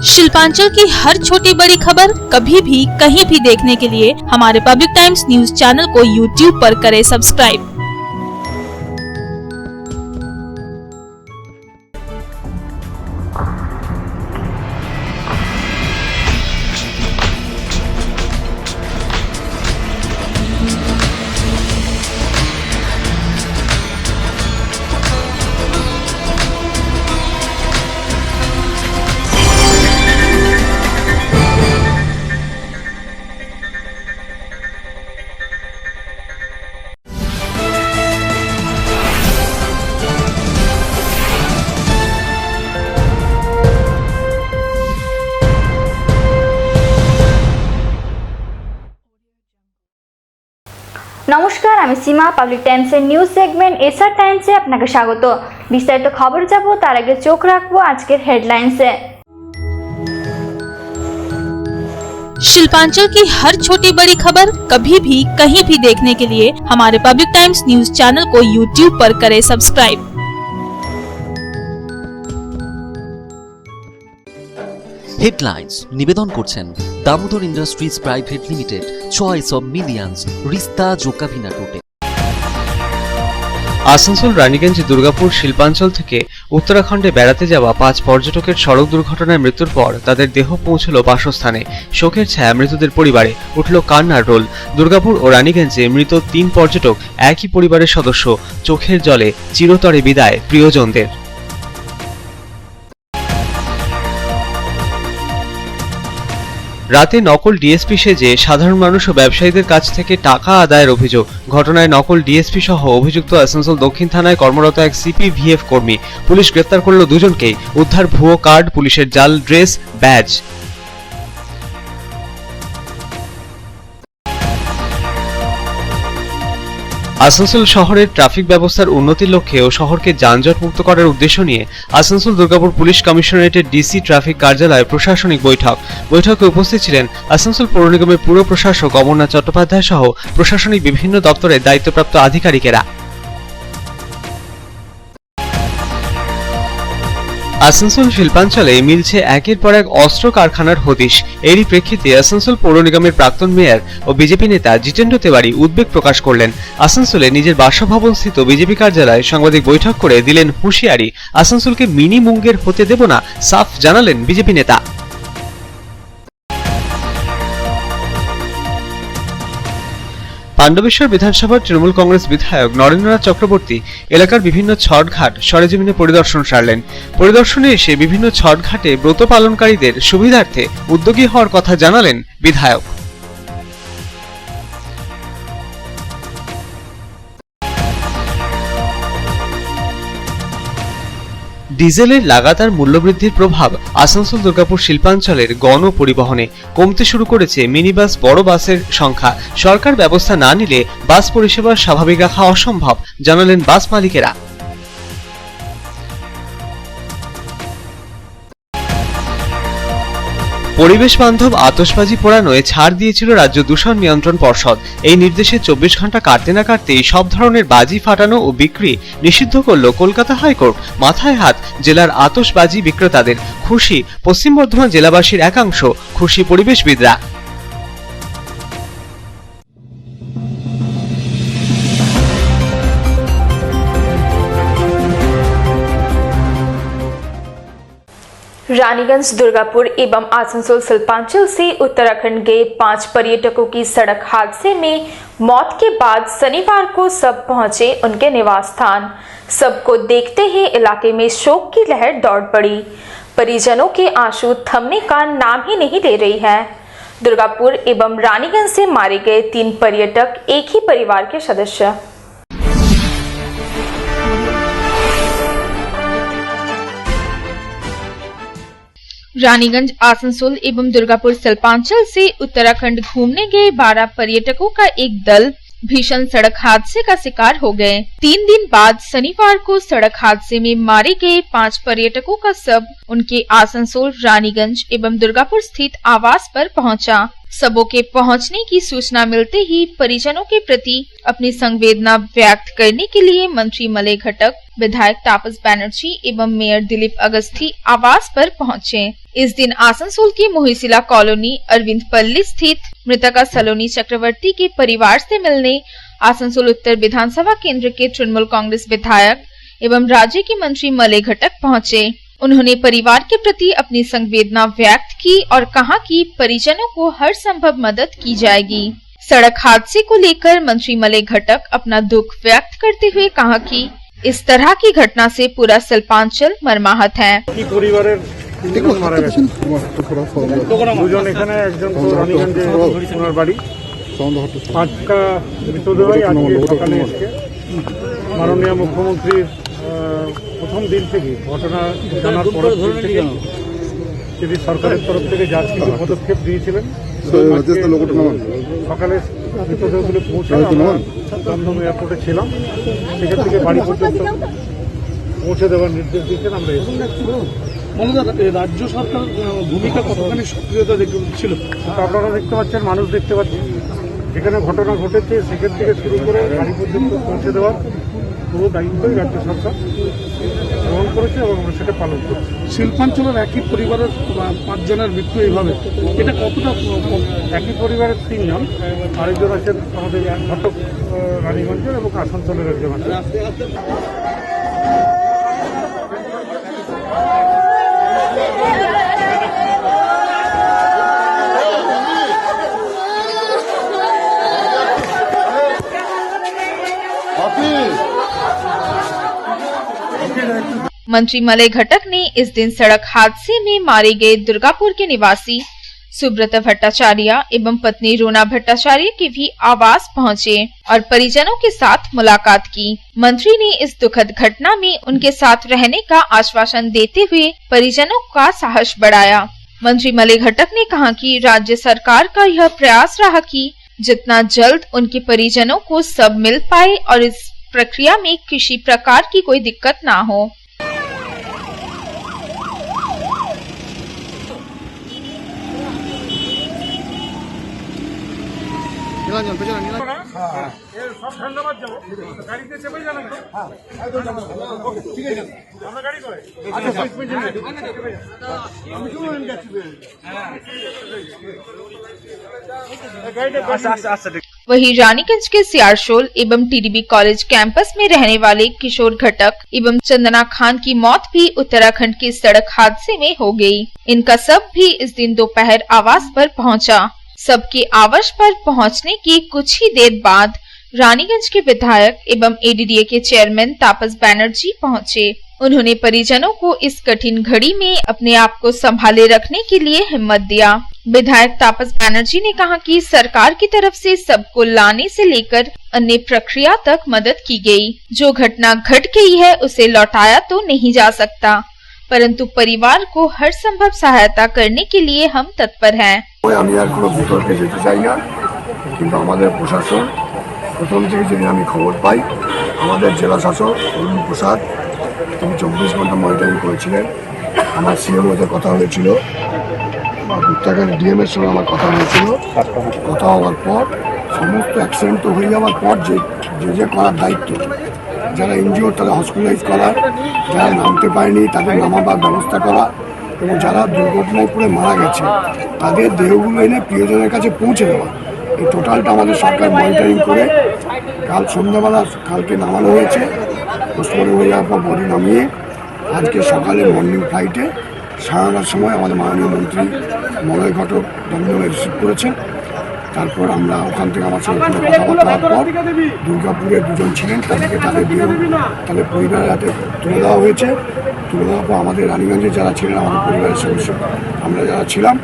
शिल्पांचल की हर छोटी बड़ी खबर कभी भी कहीं भी देखने के लिए हमारे पब्लिक टाइम्स न्यूज चैनल को यूट्यूब पर करें सब्सक्राइब। নমস্কার, আমি সীমা। পাবলিক টাইমসের নিউজ সেগমেন্ট এসআর টাইমসে আপনাকে স্বাগত। বিস্তারিত খবর যাব তার আগে চোখ রাখবো আজকের হেডলাইন্সে। शिल्पांचल की हर छोटी बड़ी खबर कभी भी कहीं भी देखने के लिए हमारे पब्लिक टाइम्स न्यूज चैनल को यूट्यूब पर करें सब्सक्राइब। হেডলাইন্স নিবেদন করছেন Damodar industries private limited, choice of millions, রিস্তা জোকাভিনা টোটে। আসানসোল রানীগঞ্জ দুর্গাপুর শিল্পাঞ্চল থেকে উত্তরাখণ্ডে বেড়াতে যাওয়া 5 পর্যটকের সড়ক দুর্ঘটনায় মৃত্যুর পর তাদের দেহ পৌঁছল বাসস্থানে। শোকের ছায়া মৃতদের পরিবারে, উঠল কান্নার রোল। দুর্গাপুর ও রানীগঞ্জে মৃত 3 পর্যটক একই পরিবারের সদস্য। চোখের জলে চিরতরে বিদায় প্রিয়জনদের। রাতে নকল ডিএসপি সেজে সাধারণ মানুষ ও ব্যবসায়ীদের কাছ থেকে টাকা আদায়ের অভিযোগ। ঘটনায় নকল ডিএসপি সহ অভিযুক্ত আসানসোল দক্ষিণ থানায় কর্মরত এক সিপিভিএফ কর্মী। পুলিশ গ্রেফতার করল দুজনকেই। উদ্ধার ভুয়ো কার্ড, পুলিশের জাল ড্রেস, ব্যাজ। আসানসোল শহরের ট্রাফিক ব্যবস্থার উন্নতির লক্ষ্যে ও শহরকে যানজট মুক্ত করার উদ্দেশ্য নিয়ে আসানসোল দুর্গাপুর পুলিশ কমিশনারেটের ডিসি ট্রাফিক কার্যালয়ে প্রশাসনিক বৈঠকে উপস্থিত ছিলেন আসানসোল পৌর নিগমের পুর প্রশাসক অমরনাথ চট্টোপাধ্যায় সহ প্রশাসনিক বিভিন্ন দপ্তরের দায়িত্বপ্রাপ্ত আধিকারিকেরা। আসানসোল শিল্পাঞ্চলে মিলছে একের পর এক অস্ত্র কারখানার হদিশ। এরই প্রেক্ষিতে আসানসোল পৌর নিগমের প্রাক্তন মেয়র ও বিজেপি নেতা জিতেন্দ্র তেওয়ারি উদ্বেগ প্রকাশ করলেন। আসানসোলে নিজের বাসভবন স্থিত বিজেপি কার্যালয়ে সাংবাদিক বৈঠক করে দিলেন হুঁশিয়ারি। আসানসোলকে মিনি মুঙ্গের হতে দেব না, সাফ জানালেন বিজেপি নেতা। পাণ্ডবেশ্বর বিধানসভার তৃণমূল কংগ্রেস বিধায়ক নরেন্দ্রনাথ চক্রবর্তী এলাকার বিভিন্ন ছটঘাট সরেজমিনে পরিদর্শন সারলেন। পরিদর্শনে এসে বিভিন্ন ছটঘাটে ব্রত পালনকারীদের সুবিধার্থে উদ্যোগী হওয়ার কথা জানালেন বিধায়ক। ডিজেলের লাগাতার মূল্যবৃদ্ধির প্রভাব আসানসোল দুর্গাপুর শিল্পাঞ্চলের গণ পরিবহনে। কমতে শুরু করেছে মিনি বাস, বড় বাসের সংখ্যা। সরকার ব্যবস্থা না নিলে বাস পরিষেবা স্বাভাবিক রাখা অসম্ভব, জানালেন বাস মালিকেরা। পরিবেশ বান্ধব আতশবাজি পোড়ানোয় ছাড় দিয়েছিল রাজ্য দূষণ নিয়ন্ত্রণ পর্ষদ। এই নির্দেশে 24 ঘন্টা কাটতে না কাটতেই সব ধরনের বাজি ফাটানো ও বিক্রি নিষিদ্ধ করল কলকাতা হাইকোর্ট। মাথায় হাত জেলার আতশবাজি বিক্রেতাদের। খুশি পশ্চিম বর্ধমান জেলাবাসীর একাংশ, খুশি পরিবেশবিদরা। रानीगंज, दुर्गापुर एवं आसनसोल शिल्पांचल से उत्तराखंड गए 5 पर्यटकों की सड़क हादसे में मौत के बाद शनिवार को शव पहुंचे उनके निवास स्थान। शव को देखते ही इलाके में शोक की लहर दौड़ पड़ी। परिजनों के आंसू थमने का नाम ही नहीं ले रही है। दुर्गापुर एवं रानीगंज से मारे गए 3 पर्यटक एक ही परिवार के सदस्य। रानीगंज, आसनसोल एवं दुर्गापुर शिल्पांचल से उत्तराखंड घूमने गए 12 पर्यटकों का एक दल भीषण सड़क हादसे का शिकार हो गए। 3 दिन बाद शनिवार को सड़क हादसे में मारे गए 5 पर्यटकों का शव उनके आसनसोल, रानीगंज एवं दुर्गापुर स्थित आवास पर पहुंचा। सबों के पहुंचने की सूचना मिलते ही परिजनों के प्रति अपनी संवेदना व्यक्त करने के लिए मंत्री मलय घटक, विधायक तापस बनर्जी एवं मेयर दिलीप अगस्थी आवास पर पहुंचे। इस दिन आसनसोल की मोहिसिला कॉलोनी अरविंद पल्ली स्थित मृतका सलोनी चक्रवर्ती के परिवार से मिलने आसनसोल उत्तर विधानसभा केंद्र के तृणमूल कांग्रेस विधायक एवं राज्य के मंत्री मलय घटक पहुंचे। उन्होंने परिवार के प्रति अपनी संवेदना व्यक्त की और कहा कि परिजनों को हर संभव मदद की जाएगी। सड़क हादसे को लेकर मंत्री मलय घटक अपना दुख व्यक्त करते हुए कहा कि इस तरह की घटना से पूरा शिल्पांचल मर्माहत है। মারা গেছে দুজন এখানে একজন তো রানীগঞ্জে ওনার বাড়ি পাঁচটা মৃতদেহই আজকে সকালে এসছে। মাননীয় মুখ্যমন্ত্রীর প্রথম দিন থেকে ঘটনা জানার পর থেকে তিনি সরকারের তরফ থেকে যা কিছু পদক্ষেপ দিয়েছিলেন সকালে মৃতদেহগুলো পৌঁছে দমদম এয়ারপোর্টে ছিলাম, সেখান থেকে বাড়ি পর্যন্ত পৌঁছে দেওয়ার নির্দেশ দিয়েছেন। আমরা রাজ্য সরকার ভূমিকা কতখানি সক্রিয়তা ছিল আপনারা দেখতে পাচ্ছেন, মানুষ দেখতে পাচ্ছেন। যেখানে ঘটনা ঘটেছে সেখান থেকে শুরু করে গাড়ি পর্যন্ত পৌঁছে দেওয়ার পুরো দায়িত্বই রাজ্য সরকার গ্রহণ করেছে এবং আমরা সেটা পালন করছি। শিল্পাঞ্চলের একই পরিবারের 5 জনের মৃত্যু এইভাবে, এটা কতটা? একই পরিবারের 3 জন, আরেকজন আছেন আমাদের ঘটক রানীগঞ্জের এবং আসানসোলের একজন আছেন। मंत्री मलय घटक ने इस दिन सड़क हादसे में मारे गए दुर्गापुर के निवासी सुब्रत भट्टाचार्य एवं पत्नी रोना भट्टाचार्य के भी आवास पहुंचे और परिजनों के साथ मुलाकात की। मंत्री ने इस दुखद घटना में उनके साथ रहने का आश्वासन देते हुए परिजनों का साहस बढ़ाया। मंत्री मलय घटक ने कहा कि राज्य सरकार का यह प्रयास रहा कि जितना जल्द उनके परिजनों को सब मिल पाए और इस प्रक्रिया में किसी प्रकार की कोई दिक्कत ना हो। वहीं रानीगंज के सियारशोल एवं टीडीबी कॉलेज कैंपस में रहने वाले किशोर घटक एवं चंदना खान की मौत भी उत्तराखंड के सड़क हादसे में हो गई। इनका शव भी इस दिन दोपहर आवास पर पहुंचा। सबके आवास पर पहुंचने के कुछ ही देर बाद रानीगंज के विधायक एवं एडीडीए के चेयरमैन तापस बैनर्जी पहुंचे। उन्होंने परिजनों को इस कठिन घड़ी में अपने आप को संभाले रखने के लिए हिम्मत दिया। विधायक तापस बैनर्जी ने कहा कि सरकार की तरफ से सबको लाने से लेकर अन्य प्रक्रिया तक मदद की गई। जो घटना घट गई है उसे लौटाया तो नहीं जा सकता, परंतु परिवार को हर संभव सहायता करने के लिए हम तत्पर हैं। আমি আর কোনো বিতর্কে যেতে চাই না, কিন্তু আমাদের প্রশাসন প্রথম থেকে যদি আমি খবর পাই, আমাদের জেলা শাসক অরুণ প্রসাদ তিনি 24 ঘন্টা মনিটরিং করেছিলেন। আমার সিএমওদের কথা হয়েছিল, উত্তরাখণ্ড ডিএমের সঙ্গে আমার কথা হয়েছিল। কথা হওয়ার পর সমস্ত অ্যাক্সিডেন্ট তো হয়ে যাওয়ার পর যে করার দায়িত্ব, যারা ইনজিওর তাদের হসপিটালাইজ করা, যারা নামতে পারেনি তাদের নামাবার ব্যবস্থা করা এবং যারা দুর্ঘটনায় পড়ে মারা গেছে তাদের দেহগুলো এনে প্রিয়জনের কাছে পৌঁছে দেওয়া, এই টোটালটা আমাদের সরকার মনিটরিং করে কাল সন্ধ্যাবেলা কালকে নামানো হয়েছে। পোস্টমর্টম হয়ে যাওয়ার পর বডি নামিয়ে আজকে সকালে মর্নিং ফ্লাইটে 9:30টার সময় আমাদের মাননীয় মন্ত্রী মলয় ঘটক দমদমে রিসিভ করেছেন। তারপর আমরা ওখান থেকে আমার সঙ্গে কথাবার্তা হওয়ার পর দুর্গাপুরে 2 জন ছিলেন, তাদেরকে তাদের পরিবারের হাতে তুলে দেওয়া হয়েছে। তুলে দেওয়ার পর আমাদের রানীগঞ্জে যারা ছিলেন আমাদের পরিবারের সদস্য আমরা যারা ছিলাম,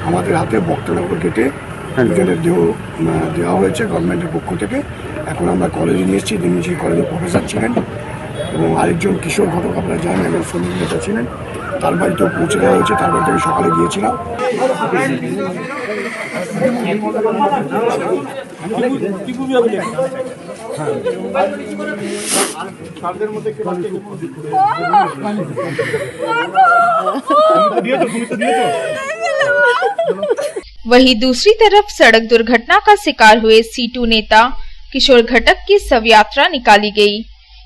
আমাদের হাতে বক্তনগর কেটে 2 জনের দেহ দেওয়া হয়েছে গভর্নমেন্টের পক্ষ থেকে। এখন আমরা কলেজে নিয়ে এসেছি, যিনি সেই কলেজের প্রফেসর ছিলেন এবং আরেকজন কিশোর ঘটক আপনারা জানেন একজন শ্রমিক নেতা ছিলেন, তার বাড়িতেও পৌঁছে দেওয়া হয়েছে। তার বাড়িতে আমি সকালে গিয়েছিলাম। वहीं दूसरी तरफ सड़क दुर्घटना का शिकार हुए C2 नेता किशोर घटक की शव यात्रा निकाली गई।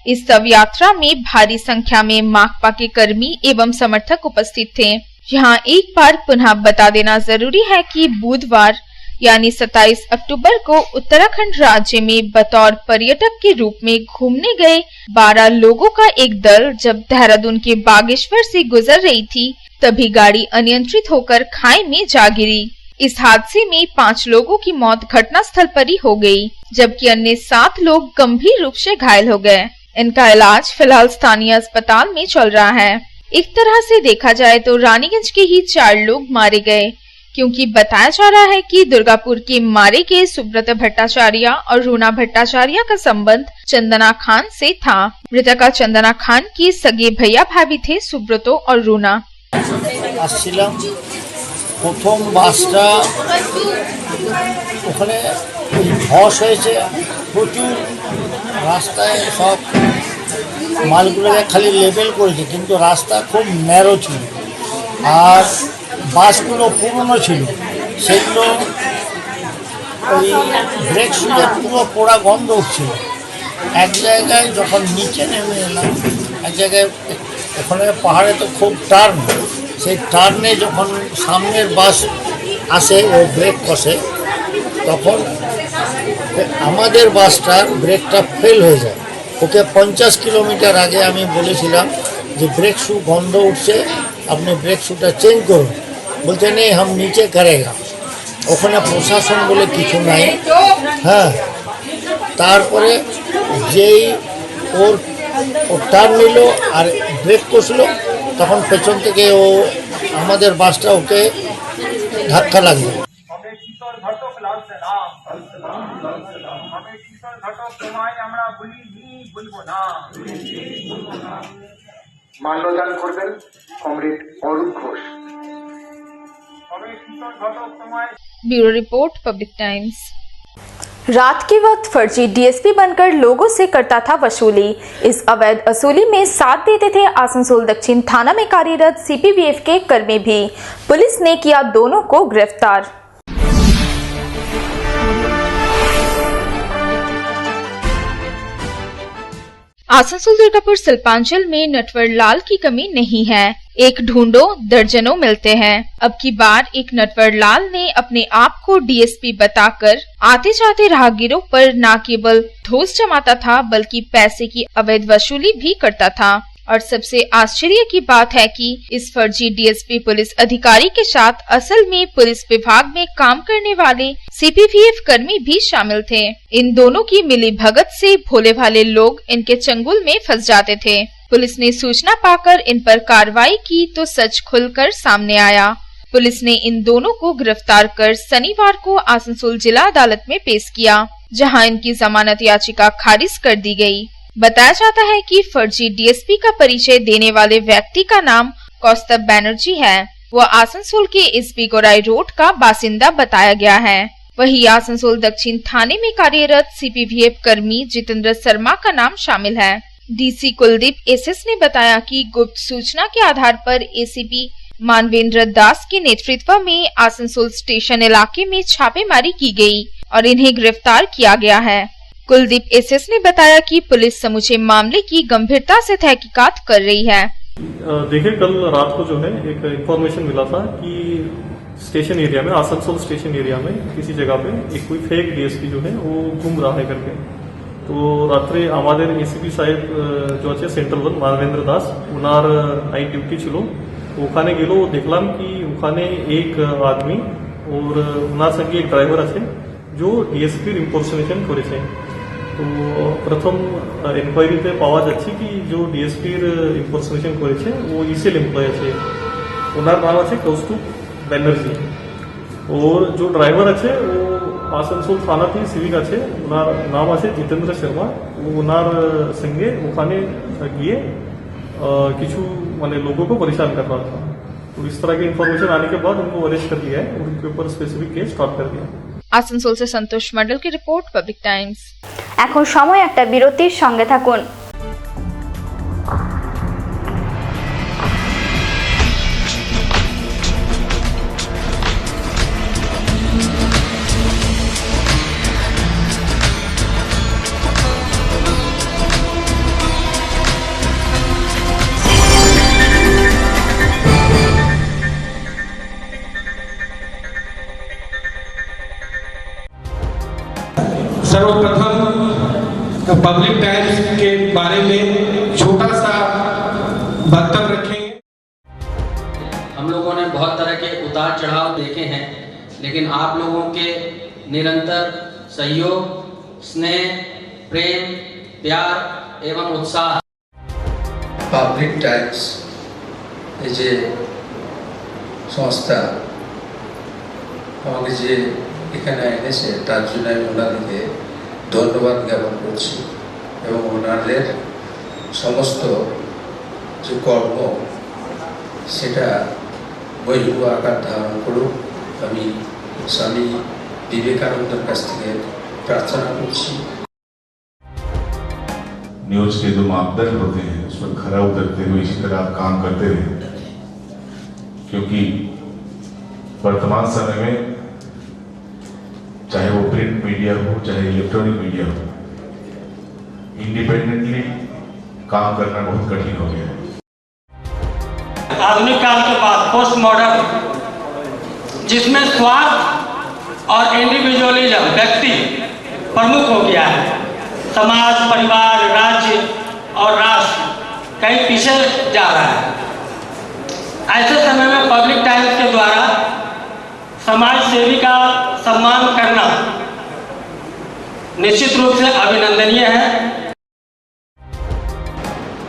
इस शव यात्रा में भारी संख्या में माकपा के कर्मी एवं समर्थक उपस्थित थे। यहाँ एक बार पुनः बता देना जरूरी है कि बुधवार यानी 27 अक्टूबर को उत्तराखंड राज्य में बतौर पर्यटक के रूप में घूमने गए 12 लोगों का एक दल जब देहरादून के बागेश्वर से गुजर रही थी तभी गाड़ी अनियंत्रित होकर खाई में जा गिरी। इस हादसे में 5 लोगों की मौत घटनास्थल पर ही हो गई, जबकि अन्य 7 लोग गंभीर रूप से घायल हो गए। इनका इलाज फिलहाल स्थानीय अस्पताल में चल रहा है। एक तरह से देखा जाए तो रानीगंज के ही 4 लोग मारे गए, क्योंकि बताया जा रहा है कि दुर्गापुर के मारे गए सुब्रत भट्टाचार्य और रूना भट्टाचार्य का संबंध चंदना खान से था। मृतका चंदना खान की सगे भैया भाभी थे सुब्रतो और रूना। প্রথম বাসটা ওখানে ধস হয়েছে, প্রচুর রাস্তায় সব মালগুলোকে খালি লেবেল করেছে, কিন্তু রাস্তা খুব ন্যারো ছিল আর বাসগুলো পুরনো ছিল, সেগুলো ওই ব্রেক শুয়ে পুরো পোড়া গন্ধ উঠছিল। এক জায়গায় যখন নিচে নেমে এলাম, এক জায়গায় ওখানে পাহাড়ে তো খুব টার্ন, সেই টার্নে যখন সামনের বাস আসে ও ব্রেক কষে, তখন আমাদের বাসটার ব্রেকটা ফেল হয়ে যায়। ওকে 50 কিলোমিটার আগে আমি বলেছিলাম যে ব্রেক শু গন্ধ উঠছে, আপনি ব্রেক শুটা চেঞ্জ করুন। বলতে নেই হাম নিচে করেগা। ওখানে প্রশাসন বলে কিছু নাই। হ্যাঁ, তারপরে যেই ওর টার্ন নিল আর ব্রেক কষলো, তখন পেছন থেকে ও আমাদের বাসটা ওকে ধাক্কা লাগলো। মাল্যদান করবেন comrade Arup Ghosh. Bureau report, public times. रात के वक्त फर्जी डीएसपी बनकर लोगों से करता था वसूली। इस अवैध वसूली में साथ देते थे आसनसोल दक्षिण थाना में कार्यरत सीपीवीएफ के कर्मी भी। पुलिस ने किया दोनों को गिरफ्तार। आसनसोल दुर्गापुर शिल्पांचल में नटवर लाल की कमी नहीं है। एक ढूंढो दर्जनों मिलते हैं। अब की बार एक नटवर लाल ने अपने आप को डीएसपी बताकर आते जाते राहगीरों पर न केवल धोस जमाता था बल्कि पैसे की अवैध वसूली भी करता था। और सबसे आश्चर्य की बात है कि इस फर्जी डीएसपी पुलिस अधिकारी के साथ असल में पुलिस विभाग में काम करने वाले सीपीवीएफ कर्मी भी शामिल थे। इन दोनों की मिली भगत से भोले भाले लोग इनके चंगुल में फंस जाते थे। पुलिस ने सूचना पाकर इन पर कार्रवाई की तो सच खुलकर सामने आया। पुलिस ने इन दोनों को गिरफ्तार कर शनिवार को आसनसोल जिला अदालत में पेश किया, जहां इनकी जमानत याचिका खारिज कर दी गई। बताया जाता है कि फर्जी डीएसपी का परिचय देने वाले व्यक्ति का नाम कौस्तभ बैनर्जी है। वह आसनसोल के एसपी गोराई रोड का बासिंदा बताया गया है। वहीं आसनसोल दक्षिण थाने में कार्यरत सीपीवीएफ कर्मी जितेंद्र शर्मा का नाम शामिल है। डीसी कुलदीप एसएस ने बताया कि गुप्त सूचना के आधार पर एसीपी मानवेंद्र दास के नेतृत्व में आसनसोल स्टेशन इलाके में छापेमारी की गई और इन्हें गिरफ्तार किया गया है। कुलदीप एसएस ने बताया कि पुलिस समूचे मामले की गंभीरता से तहकीकात कर रही है। देखिए, कल रात को जो है एक इंफॉर्मेशन मिला था कि स्टेशन एरिया में, आसनसोल स्टेशन एरिया में किसी जगह पे एक कोई फेक डीएसपी जो है वो घूम रहा है करके। तो रात्रि आमादेर एसीपी साहेब जो আছে সেন্ট্রাল 1 মানবেন্দ্র দাস, ওনার নাইট ডিউটি ছিল। ওখানে গেল, দেখলাম কি ওখানে এক আদমি और ওনার সঙ্গে এক ড্রাইভার আছে जो ডিএসপির ইম্পারসনেশন করেছে। তো প্রথম ইনকোয়ারিতে পাওয়া যাচ্ছে কি जो ডিএসপির ইম্পারসনেশন করেছে ও ইসিএল এমপ্লয়ি আছে, ওনার নাম আছে কৌस्तुभ ব্যানার্জি। और जो ड्राइवर আছে ও आसनसोल थाना थी सिविक আছে, ওনার নাম আছে জিতেন্দ্র শর্মা। ওনার সঙ্গে ওখানে গিয়ে কিছু মানে लोगों को परेशान कर रहा था। तो इस तरह की इन्फॉर्मेशन आने के बाद उनको अरेस्ट कर लिया है और उनके ऊपर स्पेसिफिक केस स्टार्ट कर दिया। आसनसोल से संतोष मंडल की रिपोर्ट, पब्लिक टाइम्स। এখন সময় একটা বিরতির, সঙ্গে থাকুন। पब्लिक टाइम्स के बारे में छोटा सा वक्तव्य रखेंगे। हम लोगों ने बहुत तरह के उतार चढ़ाव देखे हैं, लेकिन आप लोगों के निरंतर सहयोग, स्नेह, प्रेम, प्यार एवं उत्साह পাবলিক টাইমস এই যে সংস্থা আমাকে যে এখানে এনেছে তার জন্য আমি ওনাদেরকে ধন্যবাদ জ্ঞাপন করছি এবং ওনাদের সমস্ত যে কর্ম সেটা বৈভব আকার ধারণ করুক আমি স্বামী বিবেকানন্দের কাছ থেকে प्रार्थना करছি। न्यूज के जो मापदंड होते हैं उस पर खरा उतरते हुए इसी तरह आप काम करते रहे, क्योंकि वर्तमान समय में चाहे वो प्रिंट मीडिया हो चाहे इलेक्ट्रॉनिक मीडिया हो, इंडिपेंडेंटली काम करना बहुत कठिन हो गया है। आधुनिक काल के बाद पोस्ट मॉडर्न, जिसमें स्वार्थ और इंडिविजुअलिज्म व्यक्ति प्रमुख हो गया है, समाज, परिवार, राज्य और राष्ट्र कहीं पीछे जा रहा है। ऐसे समय में पब्लिक टाइम्स के द्वारा समाज सेवी का सम्मान करना निश्चित रूप से अभिनंदनीय है।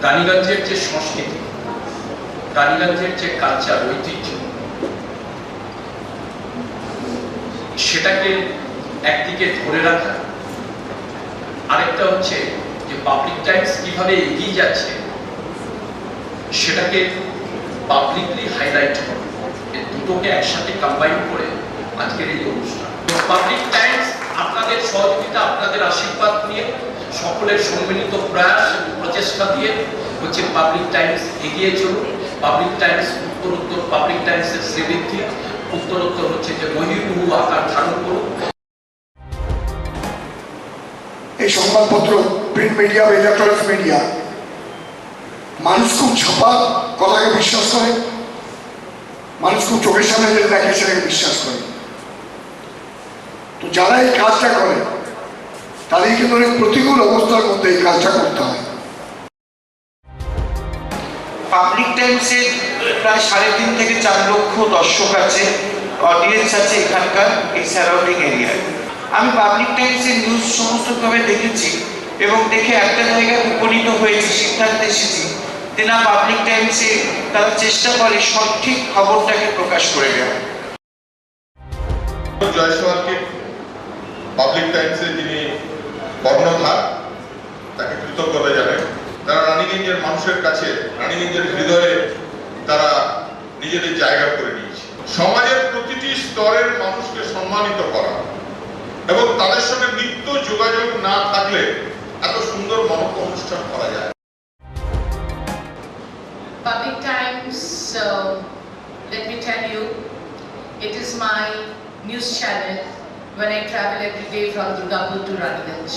রানীগঞ্জের যে সংস্কৃতি, রানীগঞ্জের যে কালচার, ঐতিহ্য, সেটাকে একদিকে ধরে রাখা, আরেকটা হচ্ছে যে পাবলিক টাইমস কিভাবে এগিয়ে যাচ্ছে সেটাকে পাবলিকলি হাইলাইট করা, এই দুটোকে একসাথে কম্বাইন করে আজকের এই অনুষ্ঠান। পাবলিক টাইমস আপনাদের সহযোগিতা, আপনাদের আশীর্বাদ নিয়ে, সকলের সম্মিলিত প্রয়াস প্রচেষ্টা দিয়ে হচ্ছে পাবলিক টাইমস এগিয়ে চলুন। পাবলিক টাইমস উত্তরোত্তর, পাবলিক টাইমসের শ্রীবৃদ্ধি উত্তরোত্তর হচ্ছে যে বহির্মুখ আকার ধারণ করুন। এই সংবাদপত্র, প্রিন্ট মিডিয়া বা ইলেকট্রনিক মিডিয়া, মানুষ খুব ছাপা কথাকে বিশ্বাস করে, মানুষ খুব চোখের সামনে যেটা দেখে সেটাকে বিশ্বাস করে। তো যারা এই কাজটা করে তাদের কিন্তু অনেক প্রতিকূল অবস্থার মধ্যে এই কাজটা করতে হয়। পাবলিক টাইমসে প্রায় 3.5 থেকে 4 লক্ষ দর্শক আছে, অডিয়েন্স আছে এখানকার এই সারাউন্ডিং এরিয়ায়। আমি পাবলিক টাইমসের নিউজ সমস্তভাবে দেখেছি এবং দেখে একটা জায়গায় উপনীত হয়েছি, সিদ্ধান্তে এসেছি যে না, পাবলিক টাইমসে তারা চেষ্টা করে সঠিক খবরটাকে প্রকাশ করে দেওয়া। জয়সওয়ালকে পাবলিক টাইমসে যিনি কর্ণধার, তাকে কৃতজ্ঞতা জানাই। তারা রানীগঞ্জের মানুষের কাছে, রানীগঞ্জের হৃদয়ে তারা নিজেদের জায়গা করে নিয়েছে। সমাজের প্রতিটি স্তরের মানুষকে সম্মানিত করা এবং তাদের সঙ্গে নিত্য যোগাযোগ না থাকলে এত সুন্দর মহৎ অনুষ্ঠান করা যায়। Public Times, let me tell you, it is my news channel when I travel every day from Durgapur to Raniganj.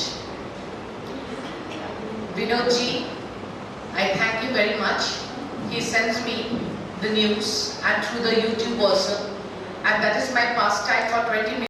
Vinodji, I thank you very much. He sends me the news and through the YouTube also, and that is my pastime for 20 minutes.